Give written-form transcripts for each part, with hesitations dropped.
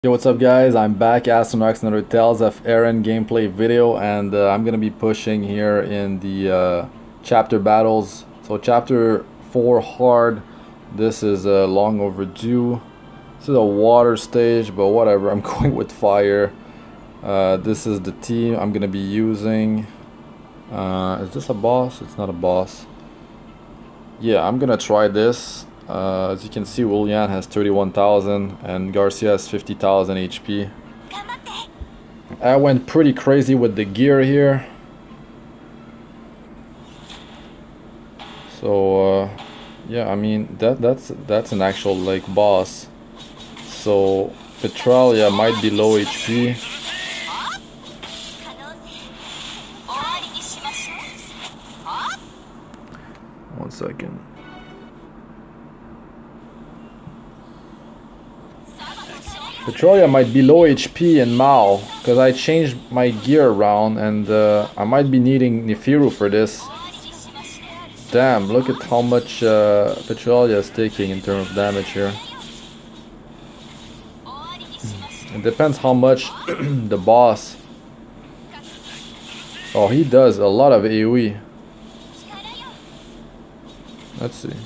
Yo, what's up guys? I'm back, Astranox, another Tales of Erin gameplay video, and I'm gonna be pushing here in the chapter battles. So chapter 4 hard, this is long overdue. This is a water stage, but whatever, I'm going with fire. This is the team I'm gonna be using. Is this a boss? It's not a boss. Yeah, I'm gonna try this. As you can see, Lian has 31,000 and Garcia has 50,000 HP. I went pretty crazy with the gear here. So yeah, I mean that's an actual like boss. So Petralia might be low HP. One second. Petralia might be low HP in Mao, because I changed my gear around and I might be needing Nefeeru for this. Damn, look at how much Petralia is taking in terms of damage here. It depends how much the boss... Oh, he does a lot of AoE. Let's see.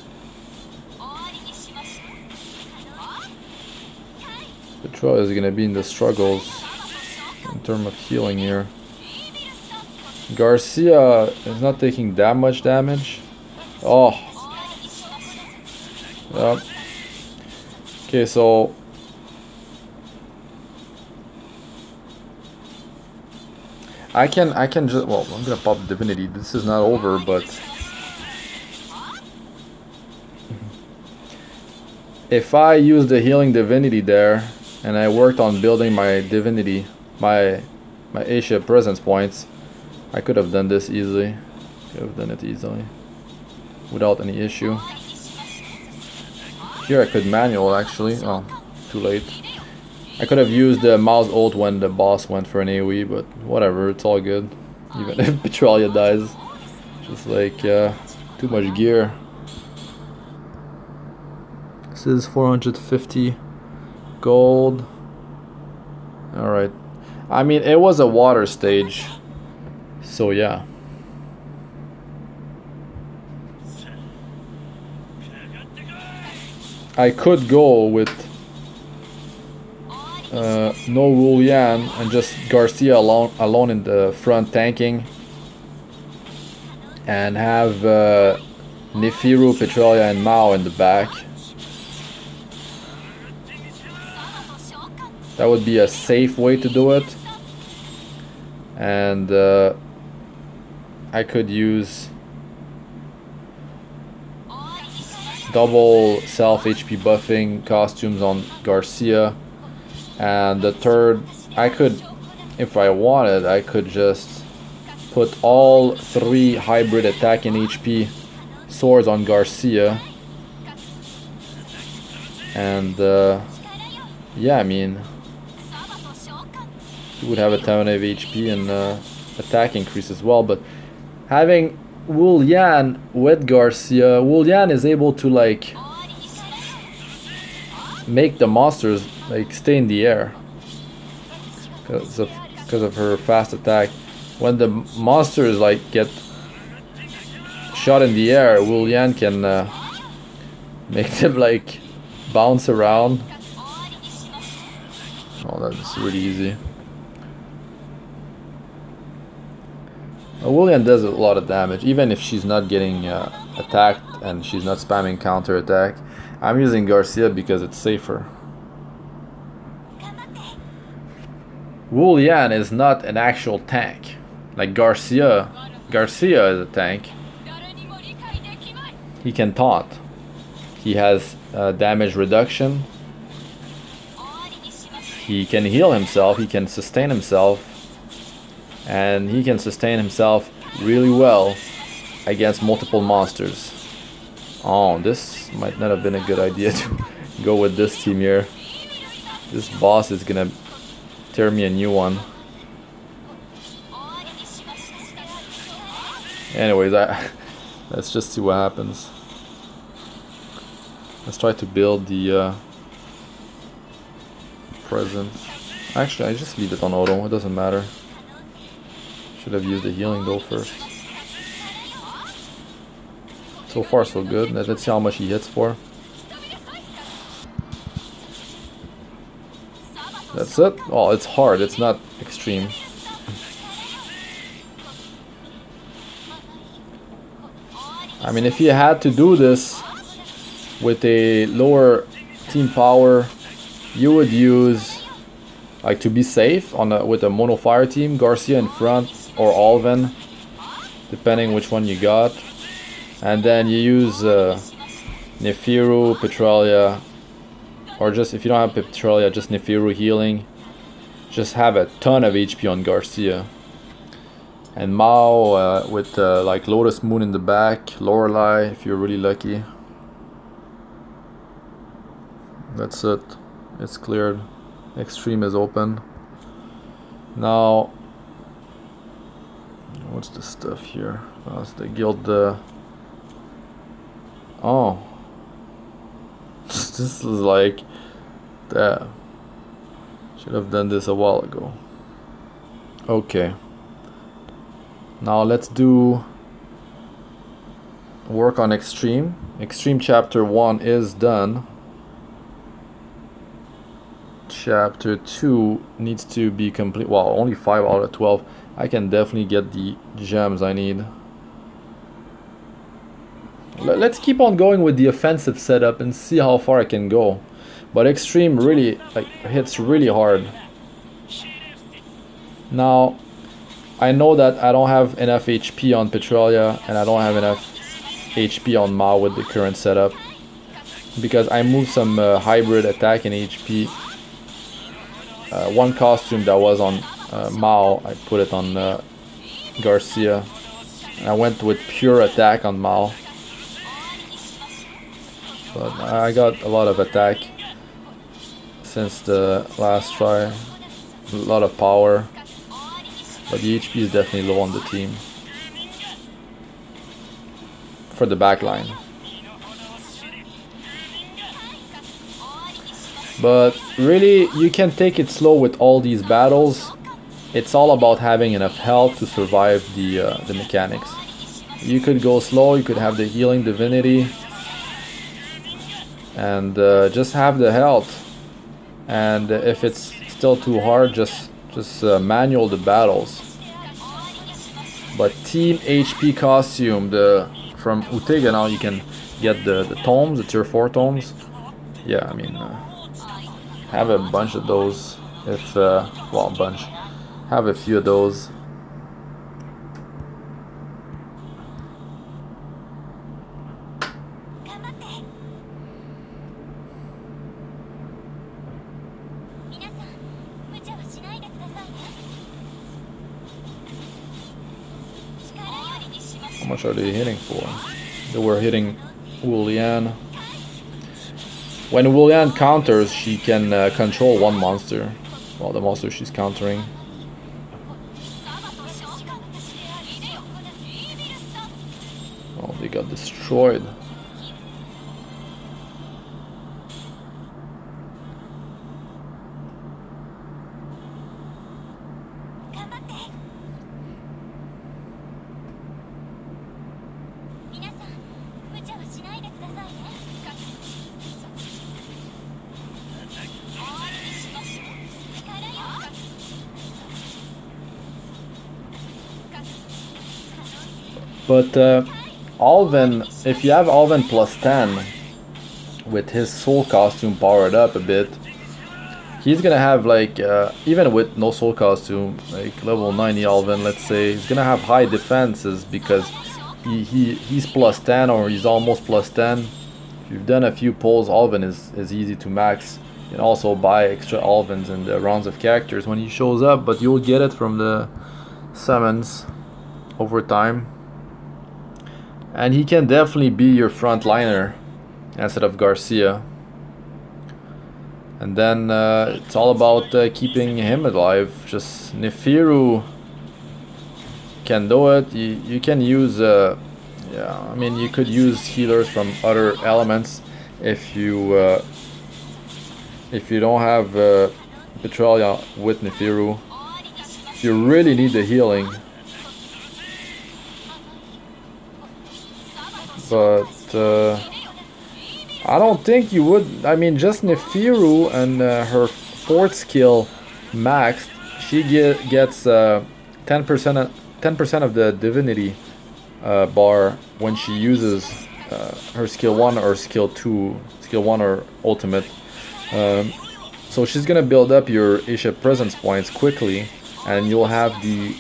Petralia is gonna be in the struggles in terms of healing here. Garcia is not taking that much damage. Oh. Yep. Okay, so I can just, well, I'm gonna pop divinity. This is not over, but if I use the healing divinity there and I worked on building my divinity, my Asia presence points, I could have done this easily. Could have done it easily without any issue. Here I could manual actually. Oh, too late. I could have used the mouse ult when the boss went for an AoE, but whatever, it's all good. Even if Petralia dies. Just like too much gear. This is 450 gold. Alright. I mean, it was a water stage. So yeah. I could go with no Lian and just Garcia alone in the front tanking. And have Nefeeru, Petralia and Mao in the back. That would be a safe way to do it. And I could use double self HP buffing costumes on Garcia. And the third, I could, if I wanted, I could just put all 3 hybrid attack and HP swords on Garcia. And yeah, I mean, he would have a ton of HP and attack increase as well. But having Lian with Garcia, Lian is able to like make the monsters like stay in the air because of her fast attack. When the monsters like get shot in the air, Lian can make them like bounce around. Oh, that's really easy. Lian does a lot of damage, even if she's not getting attacked and she's not spamming counter attack. I'm using Garcia because it's safer. Lian is not an actual tank. Like Garcia is a tank. He can taunt. He has damage reduction. He can heal himself. He can sustain himself. And he can sustain himself really well against multiple monsters. Oh, this might not have been a good idea to go with this team here. This boss is gonna tear me a new one. Anyways, let's just see what happens. Let's try to build the presence. Actually, I just leave it on auto, it doesn't matter. Should have used the healing though first. So far so good. Let's see how much he hits for. That's it. Oh, it's hard, it's not extreme. I mean, if you had to do this with a lower team power, you would use, like, to be safe on with a mono fire team, Garcia in front or Alvin, depending which one you got, and then you use Nefeeru, Petralia, or just if you don't have Petralia, just Nefeeru healing. Just have a ton of HP on Garcia. And Mao with like Lotus Moon in the back, Lorelei if you're really lucky. That's it. It's cleared. Extreme is open. Now, what's the stuff here? That's the guild. Oh, this is like that. Should have done this a while ago. Okay. Now let's do work on Extreme. Extreme chapter 1 is done. Chapter 2 needs to be complete. Well, only 5 out of 12. I can definitely get the gems I need. Let's keep on going with the offensive setup and see how far I can go. But Extreme really hits really hard. Now, I know that I don't have enough HP on Petralia and I don't have enough HP on Mao with the current setup, because I moved some hybrid attack and HP. One costume that was on Mao, I put it on Garcia. And I went with pure attack on Mao, but I got a lot of attack since the last try, a lot of power. But the HP is definitely low on the team for the back line. But really, you can take it slow with all these battles. It's all about having enough health to survive the mechanics. You could go slow, you could have the healing divinity, and just have the health. And if it's still too hard, just manual the battles. But team HP costume, from Utega now you can get the tomes, the tier 4 tomes. Yeah, I mean, have a bunch of those. If well, a bunch. Have a few of those. How much are they hitting for? They were hitting Lian. When Lian counters, she can control one monster. Well, the monster she's countering. Oh, they got destroyed. But Alvin, if you have Alvin plus 10 with his soul costume powered up a bit, he's gonna have like, even with no soul costume, like level 90 Alvin, let's say, he's gonna have high defenses because he's plus 10 or he's almost plus 10. If you've done a few pulls, Alvin is easy to max. You can also buy extra Alvins in the rounds of characters when he shows up, but you'll get it from the summons over time. And he can definitely be your frontliner instead of Garcia. And then it's all about keeping him alive. Just Nefeeru can do it. You can use, yeah, I mean, you could use healers from other elements if you don't have Petralia with Nefeeru. If you really need the healing. But I don't think you would. I mean, just Nefeeru and her 4th skill maxed, she gets 10% of the divinity bar when she uses her skill 1 or skill 2, skill 1 or ultimate. So she's gonna build up your Asia presence points quickly, and you'll have the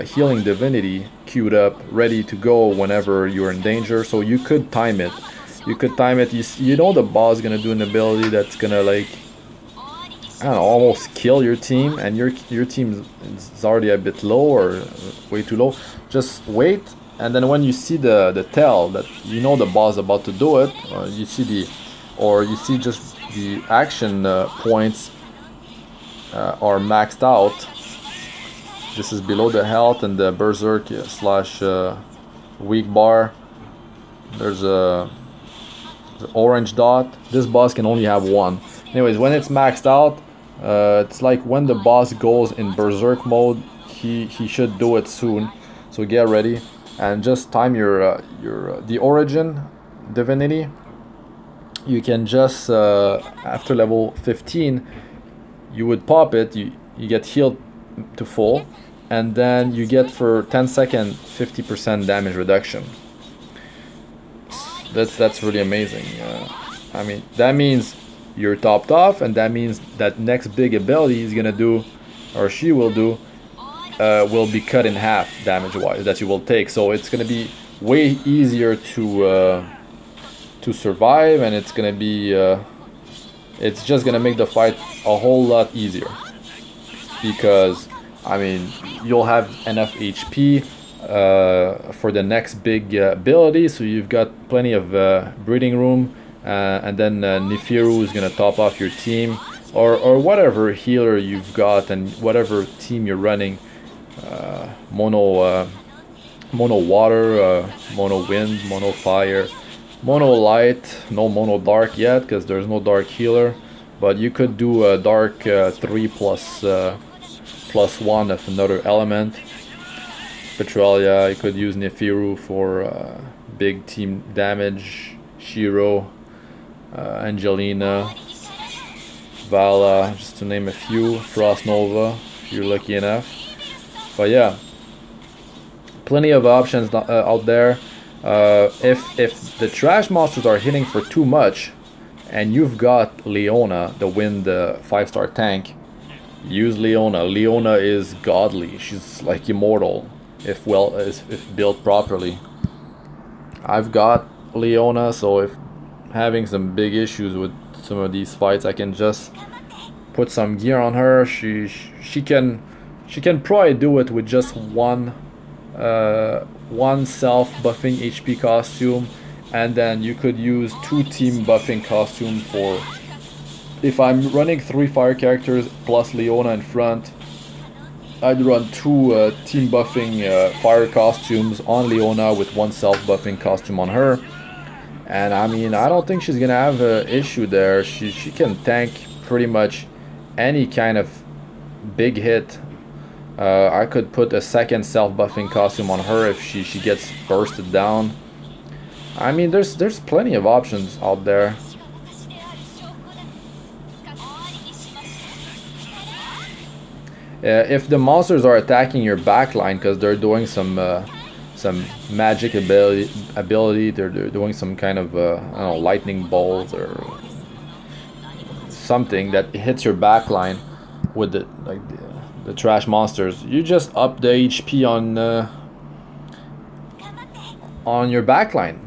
healing divinity queued up, ready to go whenever you're in danger. So you could time it. You could time it. You know the boss is gonna do an ability that's gonna, like, I don't know, almost kill your team, and your team is already a bit low or way too low. Just wait, and then when you see the tell that you know the boss is about to do it, you see just the action points are maxed out. This is below the health and the berserk slash weak bar. There's a orange dot. This boss can only have one. Anyways, when it's maxed out, it's like when the boss goes in berserk mode, he should do it soon. So get ready and just time your the origin divinity. You can just after level 15, you would pop it. You get healed to full, and then you get for 10 seconds 50% damage reduction. That's really amazing. I mean, that means you're topped off, and that means that next big ability he's gonna do, or she will do, will be cut in half damage wise that you will take. So it's gonna be way easier to survive, and it's gonna be it's just gonna make the fight a whole lot easier, because I mean, you'll have enough HP for the next big ability, so you've got plenty of breathing room, and then Nefeeru is gonna top off your team, or whatever healer you've got and whatever team you're running. Mono water, mono wind, mono fire, mono light. No mono dark yet because there's no dark healer, but you could do a dark 3 plus 1 of another element. Petralia, you could use Nefeeru for big team damage. Shiro, Angelina, Vala, just to name a few. Frost Nova, if you're lucky enough. But yeah, plenty of options out there. If the trash monsters are hitting for too much, and you've got Leona, the wind 5-star tank, use Leona. Leona is godly. She's like immortal if built properly. I've got Leona, so if having some big issues with some of these fights, I can just put some gear on her. She can probably do it with just one self buffing HP costume, and then you could use 2 team buffing costume for. If I'm running 3 fire characters plus Leona in front, I'd run 2 team buffing fire costumes on Leona with 1 self buffing costume on her. And I mean, I don't think she's gonna have an issue there. She can tank pretty much any kind of big hit. I could put a 2nd self buffing costume on her if she gets bursted down. I mean, there's plenty of options out there. If the monsters are attacking your backline because they're doing some magic ability, they're doing some kind of I don't know, lightning bolts or something that hits your backline with the trash monsters, you just up the HP on your backline.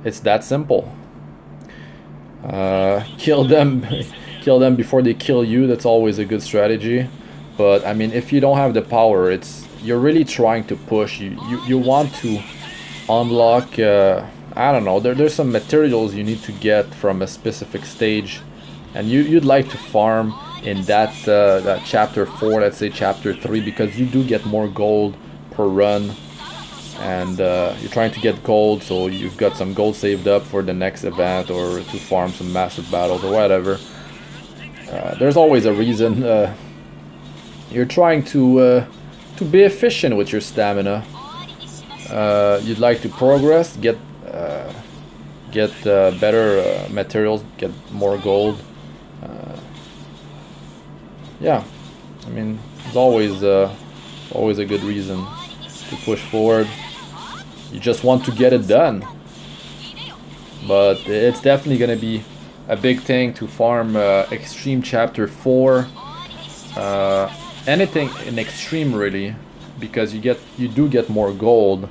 It's that simple. Kill them before they kill you. That's always a good strategy. But I mean, if you don't have the power, you're really trying to push. You want to unlock. I don't know. There's some materials you need to get from a specific stage, and you'd like to farm in that chapter 4, let's say chapter 3, because you do get more gold per run, and you're trying to get gold, so you've got some gold saved up for the next event or to farm some massive battles or whatever. there's always a reason. You're trying to be efficient with your stamina. You'd like to progress, get better materials, get more gold. Yeah, I mean, it's always a good reason to push forward. You just want to get it done. But it's definitely gonna be a big thing to farm Extreme Chapter 4. Anything in Extreme really, because you do get more gold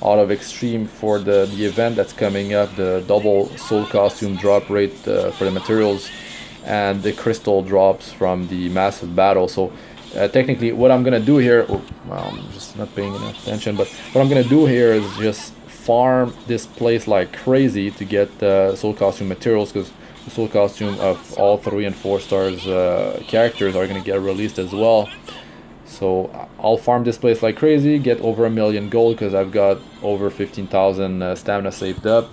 out of Extreme for the event that's coming up, the double soul costume drop rate for the materials, and the crystal drops from the massive battle. So technically what I'm gonna do here, well, I'm just not paying enough attention, but what I'm gonna do here is just farm this place like crazy to get soul costume materials, because the soul costume of all 3 and 4 stars characters are gonna get released as well. So I'll farm this place like crazy, get over 1 million gold because I've got over 15,000 stamina saved up,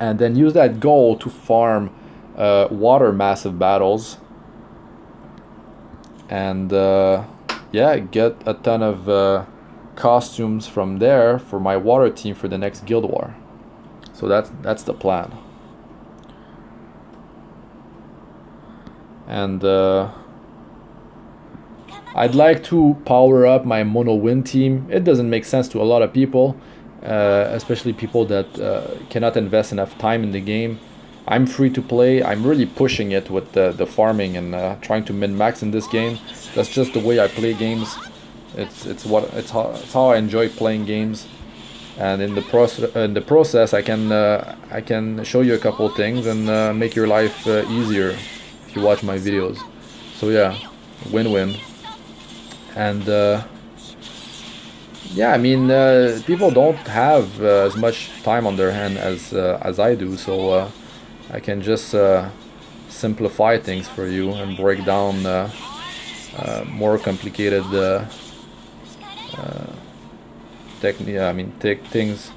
and then use that gold to farm water massive battles, and yeah, get a ton of costumes from there for my water team for the next guild war. So that's the plan. And I'd like to power up my mono win team. It doesn't make sense to a lot of people, especially people that cannot invest enough time in the game. I'm free to play. I'm really pushing it with the farming and trying to min-max in this game. That's just the way I play games. It's how I enjoy playing games. And in the process, I can show you a couple of things and make your life easier if you watch my videos. So yeah, win-win. And yeah, I mean, people don't have as much time on their hand as I do, so I can just simplify things for you and break down more complicated things.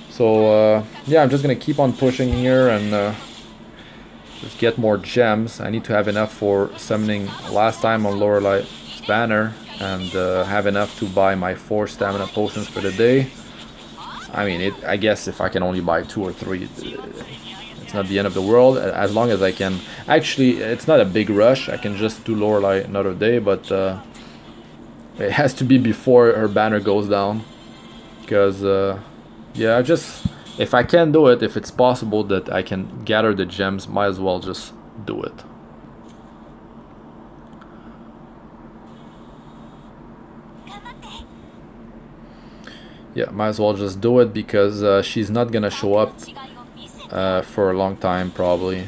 So yeah, I'm just gonna keep on pushing here and just get more gems. I need to have enough for summoning last time on Lorelei banner, and have enough to buy my 4 stamina potions for the day. I mean, I guess if I can only buy 2 or 3, it's not the end of the world, as long as I can. Actually, it's not a big rush. I can just do Lorelei another day, but it has to be before her banner goes down, because yeah, if I can do it, if it's possible that I can gather the gems, might as well just do it. Yeah, might as well just do it, because she's not gonna show up for a long time probably.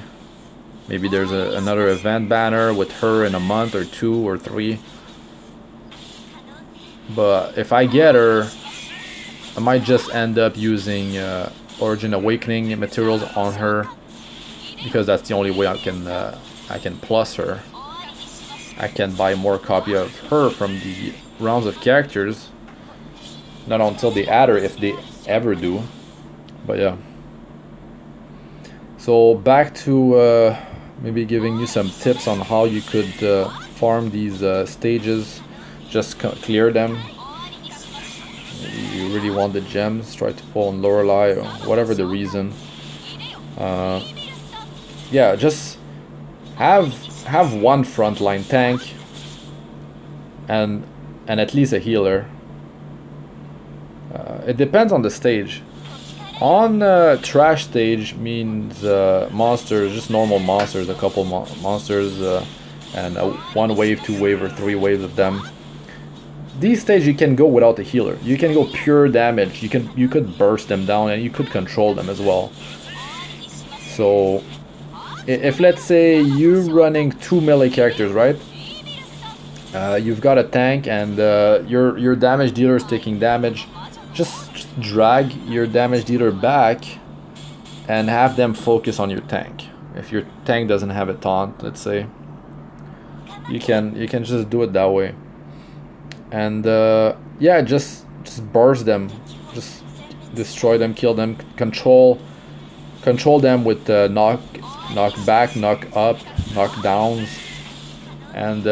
Maybe there's another event banner with her in a month or 2 or 3. But if I get her, I might just end up using Origin Awakening materials on her, because that's the only way I can plus her. I can buy more copy of her from the rounds of characters. Not until they add her, if they ever do. But yeah. So back to maybe giving you some tips on how you could farm these stages. Just clear them. You really want the gems, try to pull on Lorelei or whatever the reason. Yeah, just have one frontline tank and at least a healer. It depends on the stage. On trash stage means monsters, just normal monsters, a couple monsters, and 1 wave, 2 wave, or 3 waves of them. These stages you can go without a healer. You can go pure damage. You could burst them down and you could control them as well. So if let's say you're running 2 melee characters, right? You've got a tank and your damage dealer is taking damage. Just drag your damage dealer back and have them focus on your tank. If your tank doesn't have a taunt, let's say, you can just do it that way. And yeah, just burst them, just destroy them, kill them, control them with knock back, knock up, knockdowns, and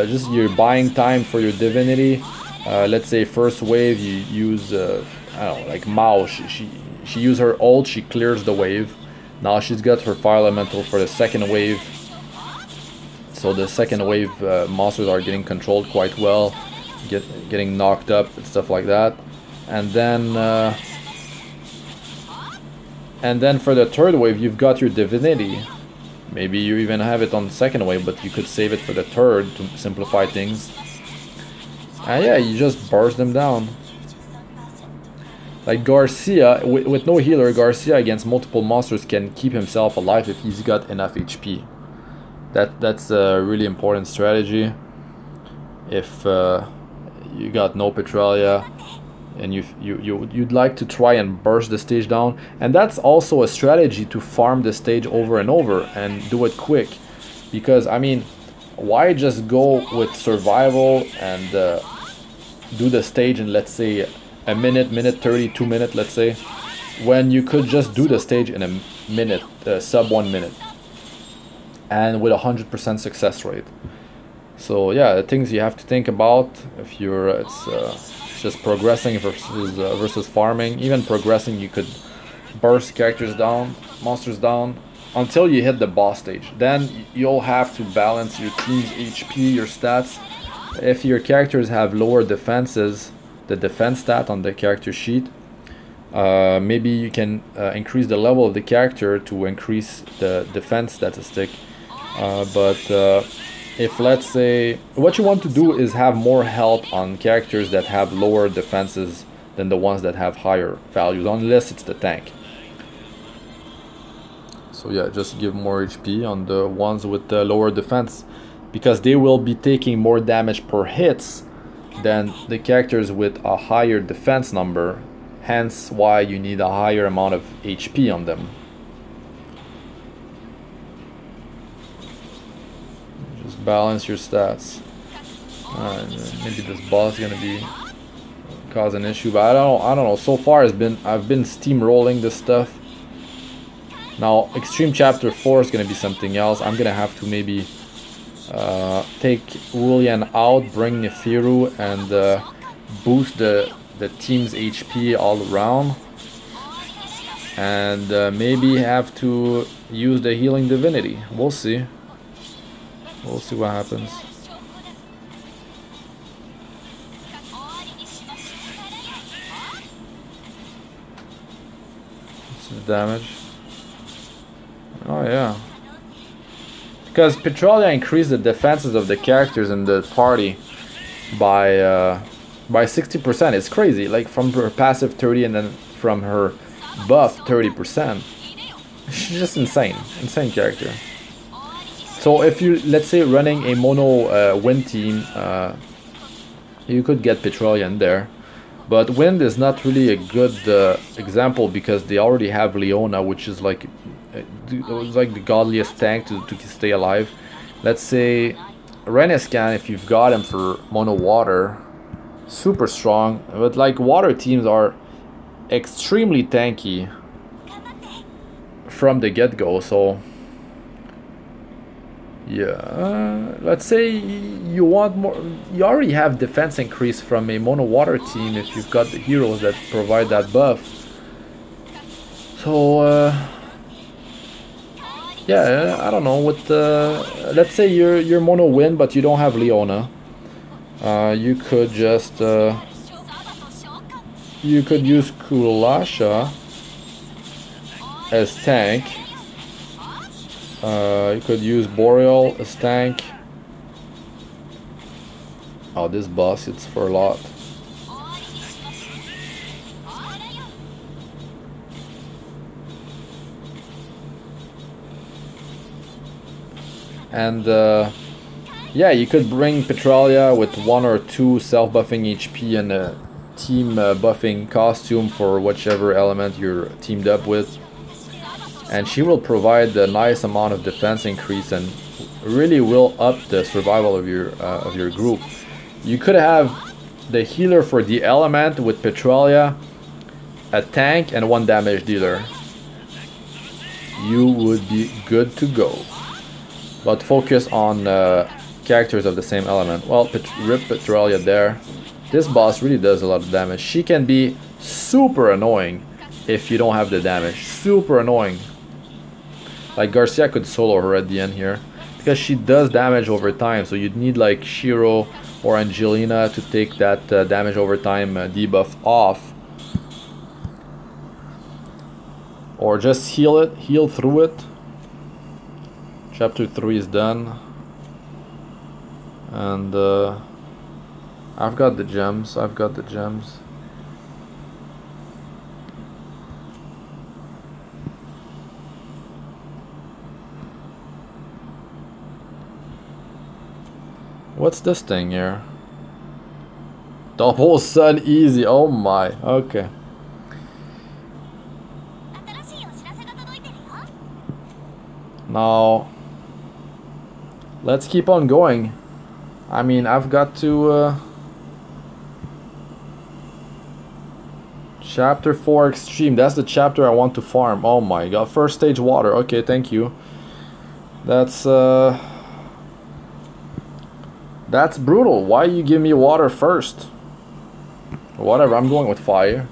just you're buying time for your divinity. Let's say first wave you use I don't know, like Mao, she used her ult, she clears the wave. Now she's got her fire elemental for the second wave, so the second wave monsters are getting controlled quite well, getting knocked up and stuff like that. And then for the third wave you've got your divinity. Maybe you even have it on the second wave, but you could save it for the third to simplify things. And yeah, you just burst them down. Like Garcia, with no healer, Garcia against multiple monsters can keep himself alive if he's got enough HP. That's a really important strategy. If you got no Petralia and you'd like to try and burst the stage down, and that's also a strategy to farm the stage over and over and do it quick, because I mean, why just go with survival and do the stage in, let's say, a minute, minute 30, 2 minutes, let's say, when you could just do the stage in a minute, sub 1 minute, and with 100% success rate. So yeah, the things you have to think about if you're it's just progressing versus farming. Even progressing, you could burst characters down, monsters down, until you hit the boss stage. Then you'll have to balance your team's HP, your stats. If your characters have lower defenses, the defense stat on the character sheet, maybe you can increase the level of the character to increase the defense statistic. But if, let's say, what you want to do is have more health on characters that have lower defenses than the ones that have higher values, unless it's the tank. So yeah, just give more HP on the ones with the lower defense, because they will be taking more damage per hits than the characters with a higher defense number, hence why you need a higher amount of HP on them. Just balance your stats. Maybe this boss is gonna be cause an issue, but I don't know. So far I've been steamrolling this stuff. Now Extreme Chapter 4 is gonna be something else. I'm gonna have to maybe take Lian out, bring Nefeeru, and boost the team's HP all around, and maybe have to use the healing divinity. We'll see. We'll see what happens. What's the damage? Oh yeah. Because Petralia increased the defenses of the characters in the party by 60%. It's crazy. Like from her passive 30 and then from her buff 30%. She's just insane. Insane character. So if you, let's say, running a mono wind team, you could get Petralia in there. But wind is not really a good example, because they already have Leona, which is like the godliest tank to stay alive. Let's say Renescan, if you've got him for mono water, super strong, but like water teams are extremely tanky from the get-go. So yeah, let's say you want more, you already have defense increase from a mono water team if you've got the heroes that provide that buff. So yeah, I don't know, with let's say you're mono wind but you don't have Leona, you could just you could use Kulasha as tank. You could use Boreal as tank. Oh, this boss hits for a lot. And yeah, you could bring Petralia with 1 or 2 self-buffing HP and a team buffing costume for whichever element you're teamed up with. And she will provide a nice amount of defense increase and really will up the survival of your group. You could have the healer for the element with Petralia, a tank, and 1 damage dealer. You would be good to go. but focus on characters of the same element. Well, rip Petralia there. This boss really does a lot of damage. She can be super annoying if you don't have the damage. Super annoying. Like Garcia could solo her at the end here, because she does damage over time, so you'd need like Shiro or Angelina to take that damage over time debuff off. Or just heal through it. Chapter 3 is done. And I've got the gems, What's this thing here? Double sun easy, oh my, okay. Now, let's keep on going. I mean, I've got to... Chapter 4 Extreme, that's the chapter I want to farm. Oh my god, first stage water, okay, thank you. That's brutal. Why you give me water first? Whatever, I'm going with fire.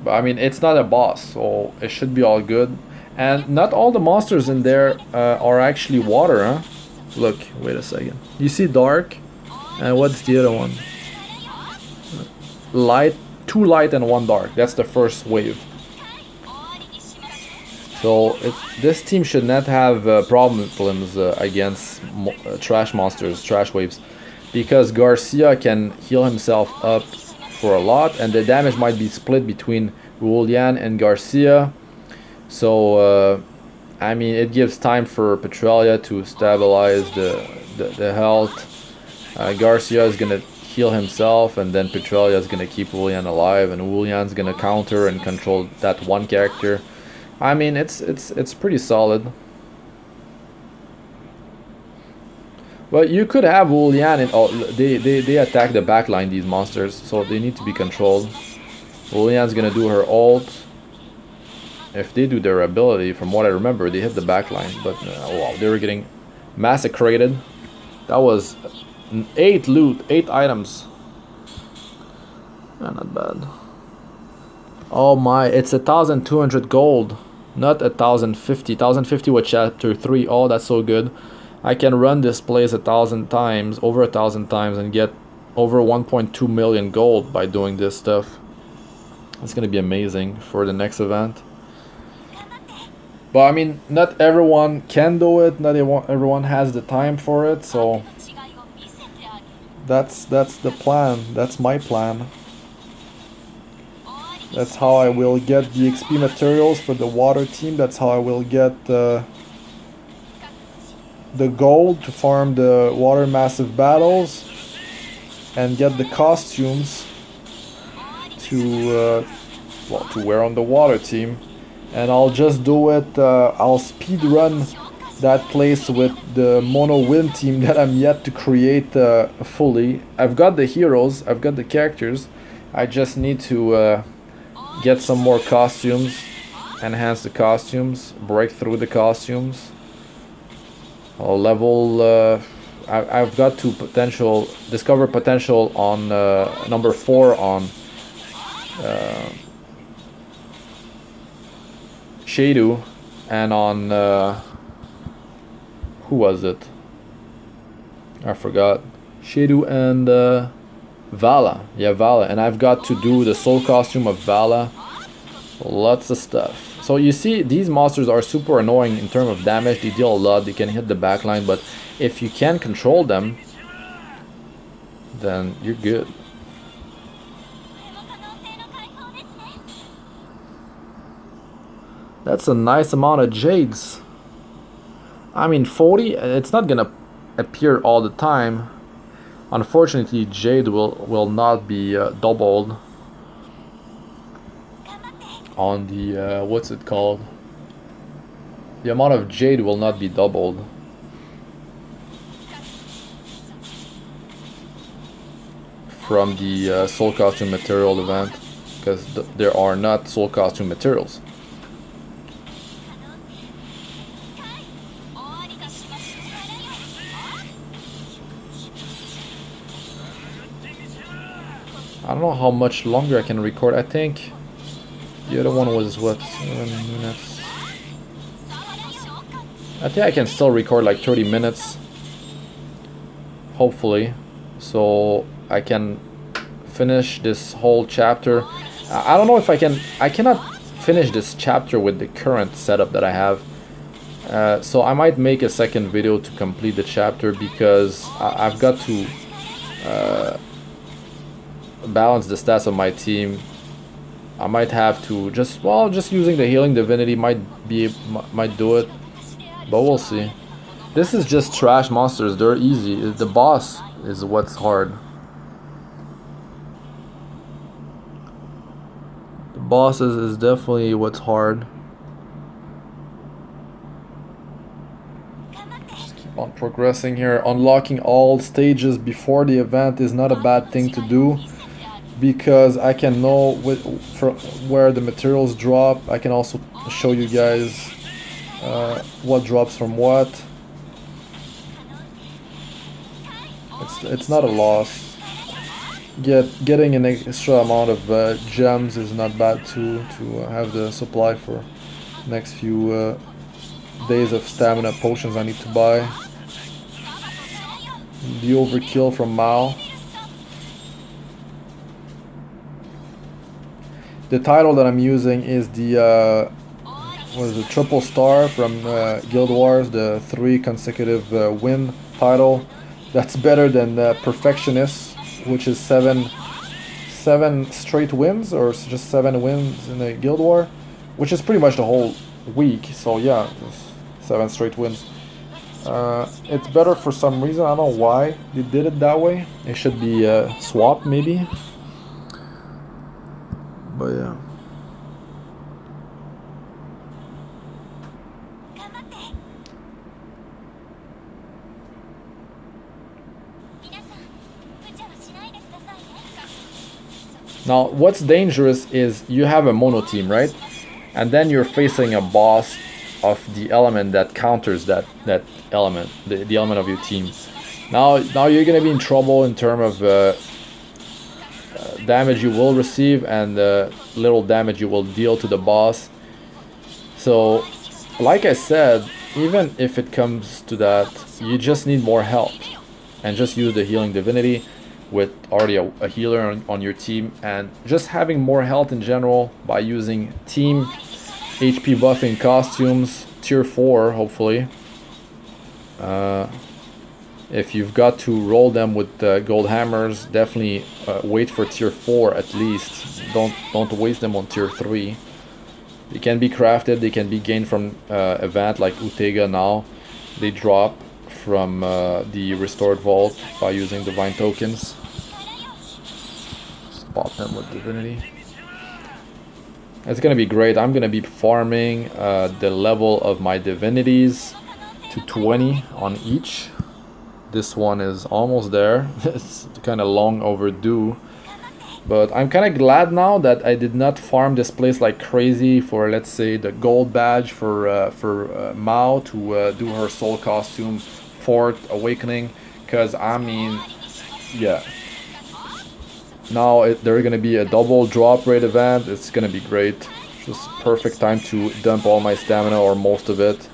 But I mean, it's not a boss, so it should be all good. And not all the monsters in there are actually water, huh? Look, wait a second. You see dark? And what's the other one? Light, 2 light and 1 dark. That's the first wave. So this team should not have problems against trash monsters, trash waves. Because Garcia can heal himself up for a lot. And the damage might be split between Lian and Garcia. So, I mean, it gives time for Petralia to stabilize the health. Garcia is gonna heal himself, and then Petralia is gonna keep Lian alive, and Lian's gonna counter and control that one character. I mean, it's pretty solid. But you could have Lian and they attack the backline, these monsters, so they need to be controlled. Lian's gonna do her ult. If they do their ability, from what I remember, they hit the backline, but wow, they were getting massacred. That was 8 loot, 8 items. Yeah, not bad. Oh my, it's 1,200 gold, not 1,050. 1,050 with chapter 3. Oh, that's so good. I can run this place 1,000 times, over 1,000 times, and get over 1.2 million gold by doing this stuff. It's gonna be amazing for the next event. But I mean, not everyone can do it, not everyone has the time for it, so that's the plan, that's my plan. That's how I will get the XP materials for the water team, that's how I will get the gold to farm the water massive battles, and get the costumes to wear on the water team. And I'll just do it, I'll speed run that place with the mono win team that I'm yet to create fully. I've got the heroes, I've got the characters, I just need to get some more costumes, enhance the costumes, break through the costumes. I'll level, I've got to discover potential on number 4 on Shadu, and on who was it? I forgot. Shadu and Vala. Yeah, Vala. And I've got to do the soul costume of Vala. Lots of stuff. So you see, these monsters are super annoying in terms of damage. They deal a lot. They can hit the backline, but if you can control them, then you're good. That's a nice amount of jades. I mean, 40, it's not gonna appear all the time. Unfortunately, jade will not be doubled on the what's it called? The amount of jade will not be doubled. From the soul costume material event, because there are not soul costume materials. I don't know how much longer I can record. I think the other one was what, 7 minutes. I think I can still record like 30 minutes, hopefully, so I can finish this whole chapter. I don't know if I cannot finish this chapter with the current setup that I have. So I might make a second video to complete the chapter, because I've got to balance the stats of my team. I might have to just using the healing divinity might do it, but we'll see. This is just trash monsters. They're easy. The boss is what's hard. The boss is definitely what's hard. Just keep on progressing here. Unlocking all stages before the event is not a bad thing to do, because I can know from where the materials drop. I can also show you guys what drops from what. It's not a loss. Getting an extra amount of gems is not bad too, to have the supply for next few days of stamina potions I need to buy. The overkill from Mao. The title that I'm using is the triple star from Guild Wars, the 3 consecutive win title. That's better than Perfectionist, which is 7 straight wins, or just 7 wins in the Guild War, which is pretty much the whole week. So yeah, 7 straight wins. It's better for some reason. I don't know why they did it that way. It should be swapped maybe. But yeah. Now, what's dangerous is you have a mono team, right? And then you're facing a boss of the element that counters that element, the element of your team. Now you're gonna be in trouble in terms of damage you will receive and little damage you will deal to the boss. So, like I said, even if it comes to that, you just need more health, and just use the healing divinity with already a healer on your team, and just having more health in general by using team HP buffing costumes, tier 4 hopefully. If you've got to roll them with gold hammers, definitely wait for tier 4 at least. Don't waste them on tier 3. They can be crafted, they can be gained from event like Utega now. They drop from the restored vault by using divine tokens. Just pop them with divinity. It's gonna be great. I'm gonna be farming the level of my divinities to 20 on each. This one is almost there. It's kind of long overdue, but I'm kind of glad now that I did not farm this place like crazy for, let's say, the gold badge for Mao to do her soul costume, 4th awakening, because I mean, yeah, now there's gonna be a double drop rate event. It's gonna be great. Just perfect time to dump all my stamina, or most of it.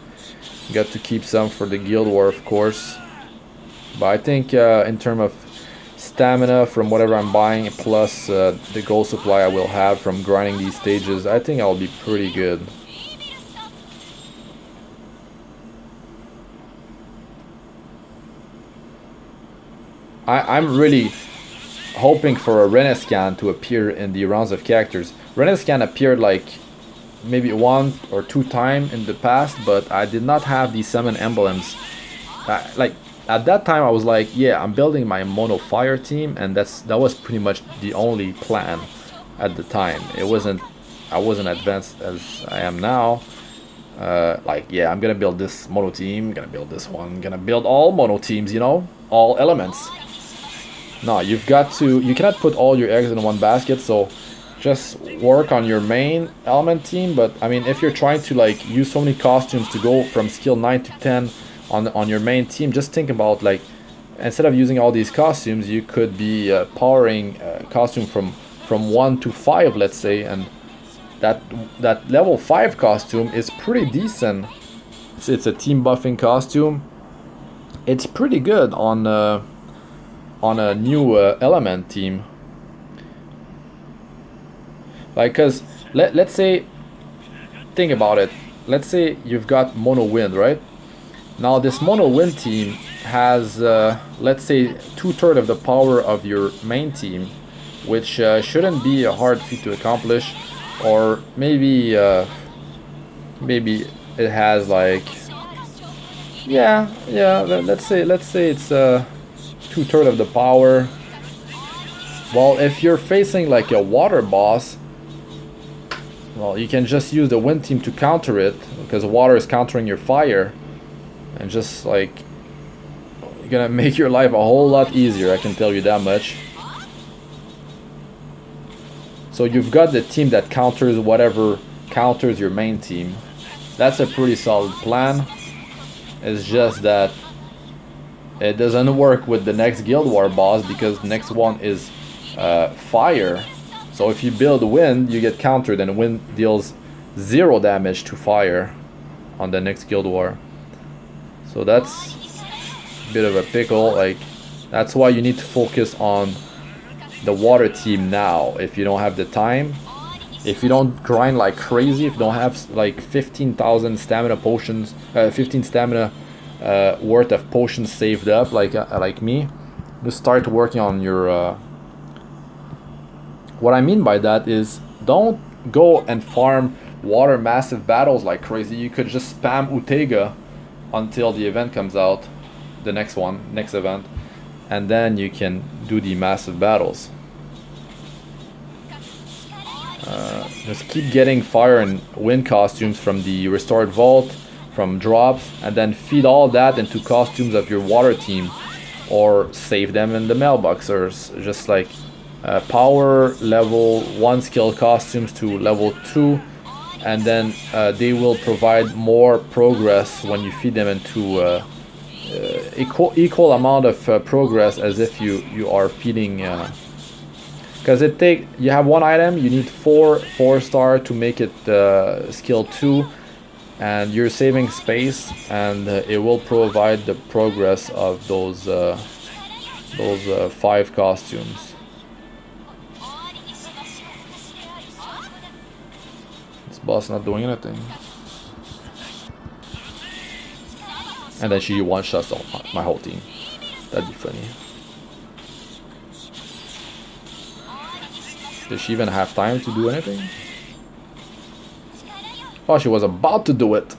Got to keep some for the Guild War, of course. But I think in terms of stamina from whatever I'm buying, plus the gold supply I will have from grinding these stages, I think I'll be pretty good. I'm really hoping for a Renescan to appear in the rounds of characters. Renescan appeared like maybe 1 or 2 times in the past, but I did not have these summon emblems. Like, at that time I was like, yeah, I'm building my mono fire team, and that was pretty much the only plan at the time. I wasn't advanced as I am now. Like, yeah, I'm gonna build this mono team, gonna build this one, gonna build all mono teams, you know, all elements. No, you cannot put all your eggs in one basket, so just work on your main element team. But I mean, if you're trying to like use so many costumes to go from skill 9 to 10 on your main team, just think about like instead of using all these costumes, you could be powering costume from 1 to 5, let's say, and that level 5 costume is pretty decent. It's a team buffing costume. It's pretty good on a new element team. Like, cause let's say, think about it. Let's say you've got mono wind, right? Now this mono wind team has let's say 2/3 of the power of your main team, which shouldn't be a hard feat to accomplish, or maybe maybe it has like, yeah, let's say it's 2/3 of the power. Well, if you're facing like a water boss, well, you can just use the wind team to counter it, because water is countering your fire, and just like, you're gonna make your life a whole lot easier, I can tell you that much. So you've got the team that counters whatever counters your main team. That's a pretty solid plan. It's just that it doesn't work with the next Guild War boss, because the next one is fire. So if you build wind, you get countered, and wind deals 0 damage to fire on the next Guild War. So that's a bit of a pickle. Like, that's why you need to focus on the water team now, if you don't have the time. If you don't grind like crazy, if you don't have like 15,000 stamina potions, 15 stamina worth of potions saved up, like me, just start working on your what I mean by that is, don't go and farm water massive battles like crazy. You could just spam Utega until the event comes out, the next event, and then you can do the massive battles. Just keep getting fire and wind costumes from the restored vault, from drops, and then feed all that into costumes of your water team, or save them in the mailbox, or just like power level 1 skill costumes to level 2, and then they will provide more progress when you feed them into equal amount of progress as if you are feeding, because you have 1 item, you need 4-star to make it skill 2, and you're saving space, and it will provide the progress of those 5 costumes. Boss not doing anything, and then she one-shots my whole team. That'd be funny. Did she even have time to do anything? Oh, she was about to do it,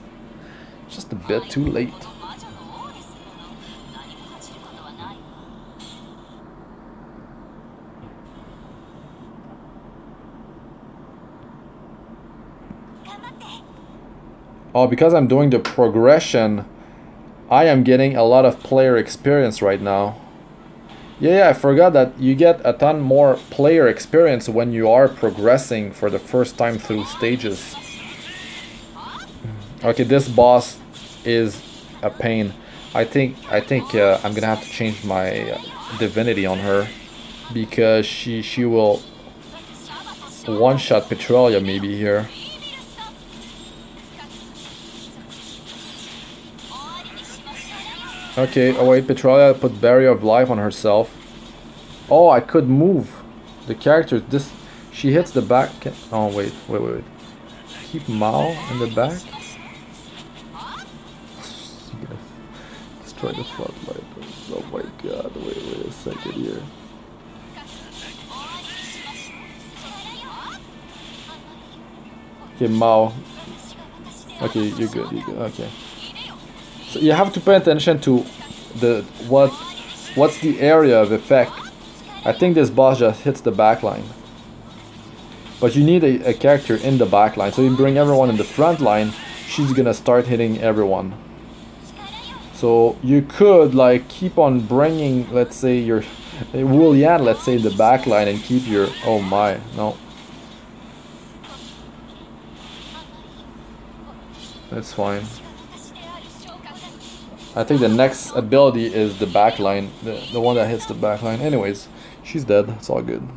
just a bit too late. Oh, because I'm doing the progression, I am getting a lot of player experience right now. Yeah, I forgot that you get a ton more player experience when you are progressing for the first time through stages. Okay, this boss is a pain. I think I'm gonna have to change my divinity on her, because she will one-shot Petralia maybe here. Okay, oh wait, Petralia put Barrier of Life on herself. Oh, I could move the character. She hits the back. Oh wait. Keep Mao in the back. Destroy the floodlight. Oh my god, wait a second here. Okay, Mao. Okay, you're good, okay. So you have to pay attention to what's the area of effect. I think this boss just hits the backline, but you need a character in the backline. So you bring everyone in the front line, she's gonna start hitting everyone. So you could like keep on bringing, let's say, your Lian, let's say, in the backline, and keep your, oh my, no. That's fine. I think the next ability is the backline, the one that hits the backline. Anyways, she's dead. It's all good.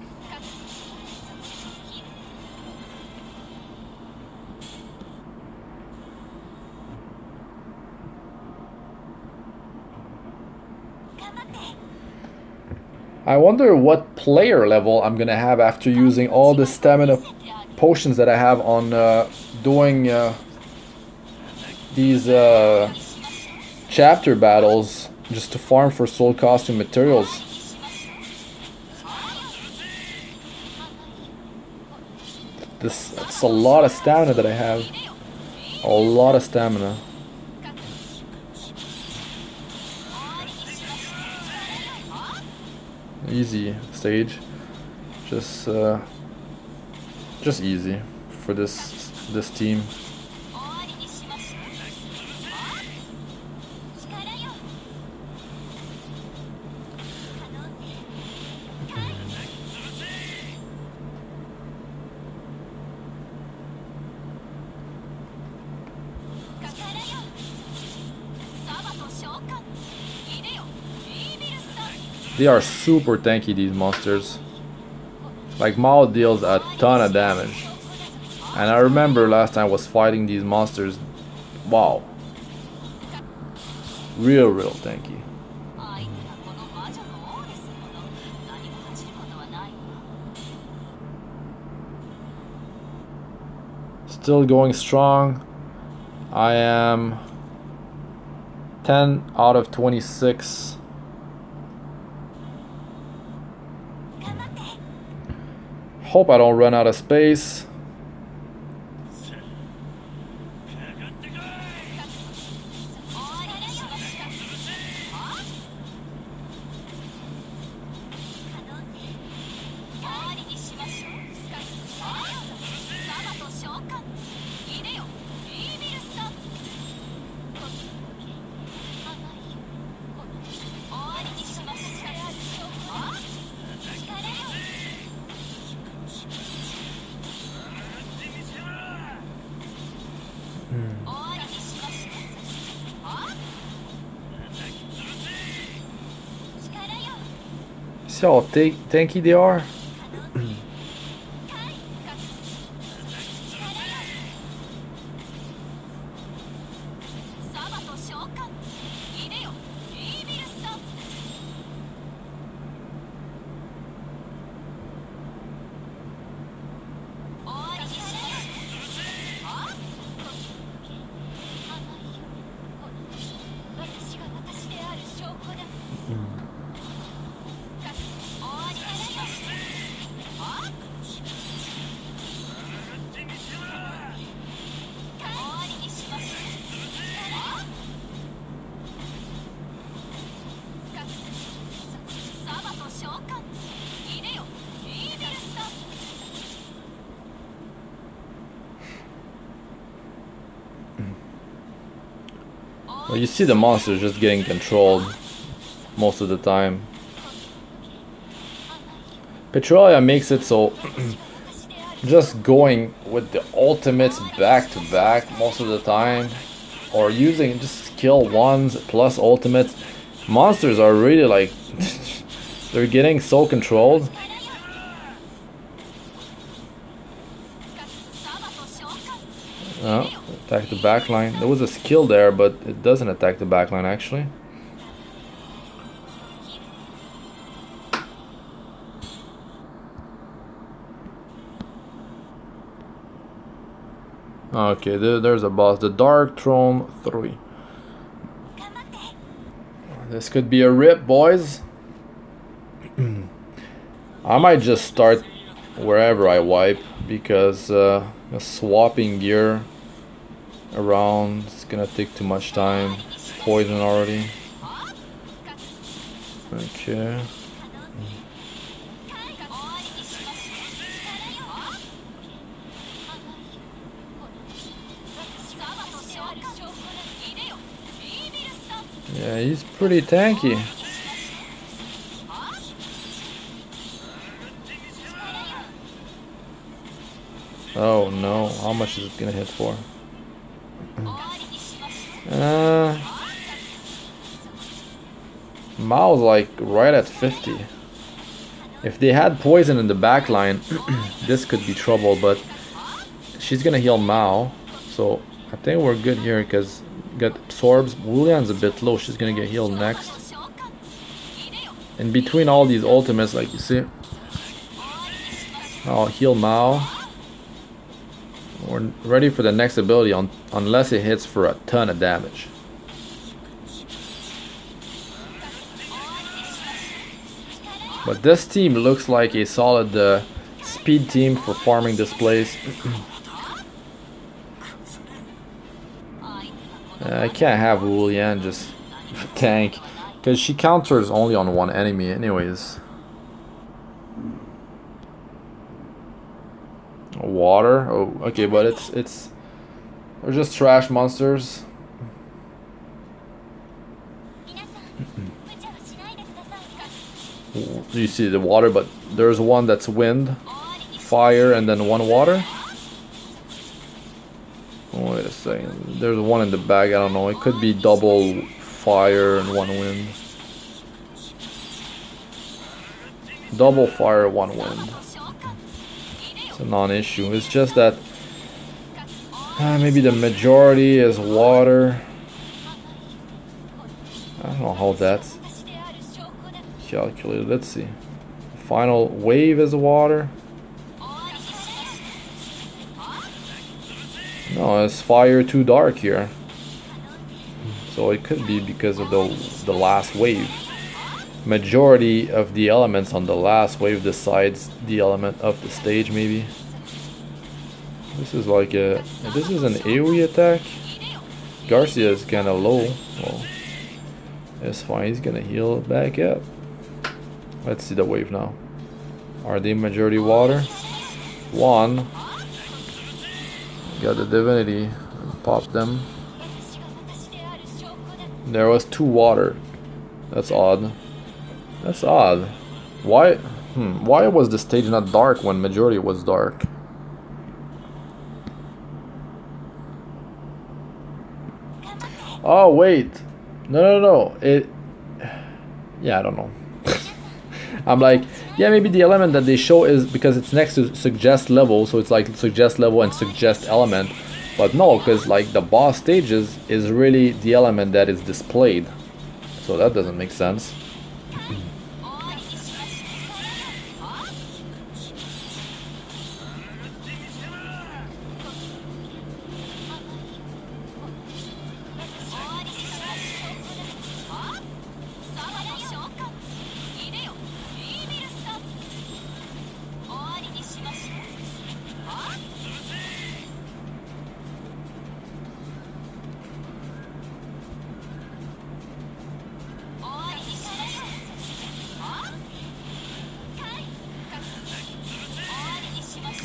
I wonder what player level I'm gonna have after using all the stamina potions that I have on doing these chapter battles just to farm for soul costume materials. It's a lot of stamina that I have. A lot of stamina. Easy stage. Just easy for this team. They are super tanky, these monsters. Like, Mao deals a ton of damage. And I remember last time I was fighting these monsters. Wow. Real tanky. Still going strong. I am 10 out of 26. Hope I don't run out of space. See how tanky they are? Well, you see the monsters just getting controlled most of the time. Petralia makes it so just going with the ultimates back to back most of the time, or using just skill ones plus ultimates. Monsters are really like they're getting so controlled. Oh, attack the backline. There was a skill there, but it doesn't attack the backline actually. Okay, there's a boss. The Dark Throne 3. This could be a rip, boys. I might just start wherever I wipe, because swapping gear around is gonna take too much time. Poison already. Okay. Yeah, he's pretty tanky. Oh no, how much is it gonna hit for? Mao's like right at 50. If they had poison in the back line, this could be trouble, but she's gonna heal Mao. So I think we're good here because got absorbs. Lian's a bit low, she's gonna get healed next. In between all these ultimates, like you see, I'll heal Mao. We're ready for the next ability unless it hits for a ton of damage. But this team looks like a solid speed team for farming this place. I can't have Lian just tank because she counters only on one enemy anyways. Water? Oh, okay, but it's they're just trash monsters. You see the water, but there's one that's wind, fire, and then one water. Oh, wait a second. There's one in the bag. I don't know. It could be double fire and one wind. Double fire, one wind. It's a non-issue. It's just that maybe the majority is water. I don't know how that's calculated. Let's see. Final wave is water. No, it's fire too dark here. So it could be because of the last wave. Majority of the elements on the last wave decides the element of the stage maybe. This is like this is an AoE attack. Garcia is kinda low. Well, it's fine, he's gonna heal it back up. Let's see the wave now. Are they majority water? One. Got the divinity. Pop them. There was two water. That's odd. That's odd. Why? Why was the stage not dark when majority was dark? Oh wait. No. Yeah, I don't know. I'm like, yeah, maybe the element that they show is because it's next to suggest level, so it's like suggest level and suggest element. But no, because like the boss stages is really the element that is displayed. So that doesn't make sense.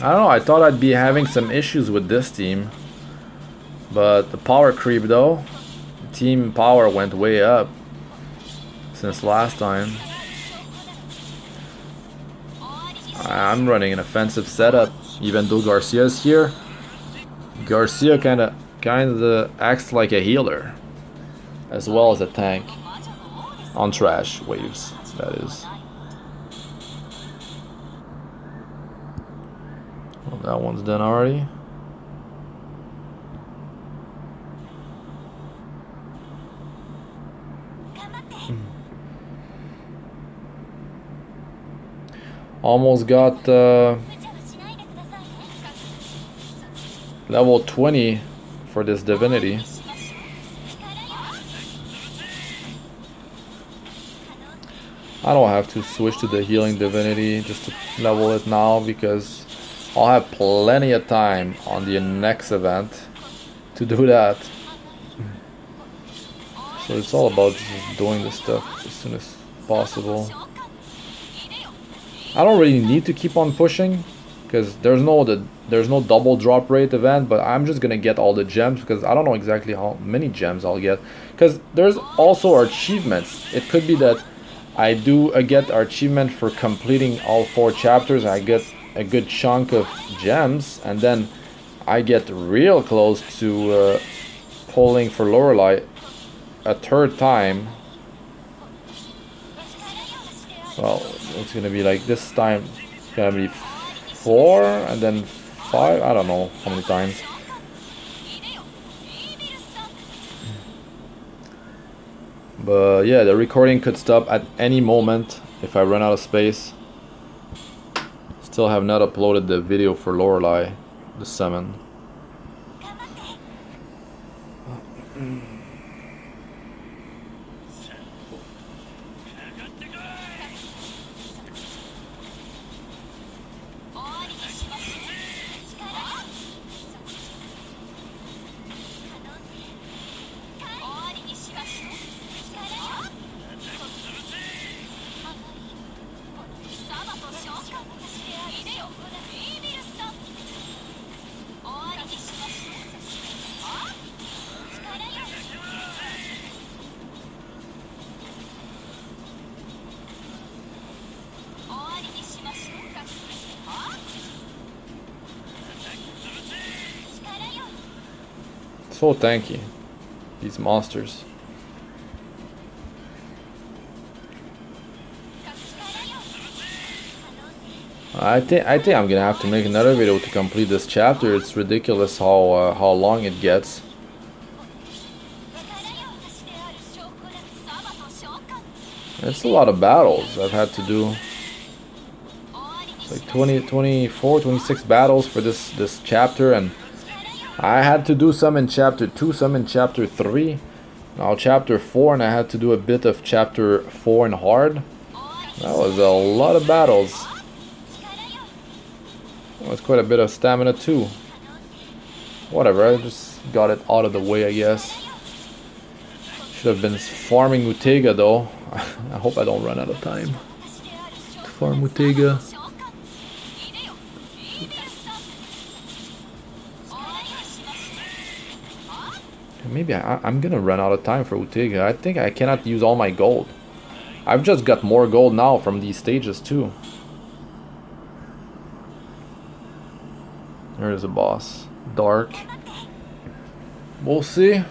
I don't know, I thought I'd be having some issues with this team. But the power creep though, team power went way up since last time. I'm running an offensive setup, even though Garcia's here. Garcia kinda acts like a healer, as well as a tank. On trash waves, that is. Well, that one's done already. Almost got level 20 for this divinity. I don't have to switch to the healing divinity just to level it now because I'll have plenty of time on the next event to do that. So it's all about just doing this stuff as soon as possible. I don't really need to keep on pushing because there's no double drop rate event, but I'm just gonna get all the gems because I don't know exactly how many gems I'll get, because there's also achievements. It could be that I get our achievement for completing all 4 chapters. I get a good chunk of gems, and then I get real close to pulling for Lorelei a 3rd time. Well, it's gonna be like this time. It's gonna be 4 and then 5. I don't know how many times. But yeah, the recording could stop at any moment if I run out of space. Still have not uploaded the video for Lorelei, the summon. So tanky, these monsters. I think I'm gonna have to make another video to complete this chapter. It's ridiculous how long it gets. It's a lot of battles I've had to do. It's like 24, 26 battles for this chapter, and I had to do some in chapter 2, some in chapter 3. Now chapter 4, and I had to do a bit of chapter 4 in hard. That was a lot of battles. That was quite a bit of stamina too. Whatever, I just got it out of the way, I guess. Should have been farming Utega though. I hope I don't run out of time to farm Utega. Maybe I'm gonna run out of time for Utega. I think I cannot use all my gold. I've just got more gold now from these stages too. There is a boss. Dark. We'll see.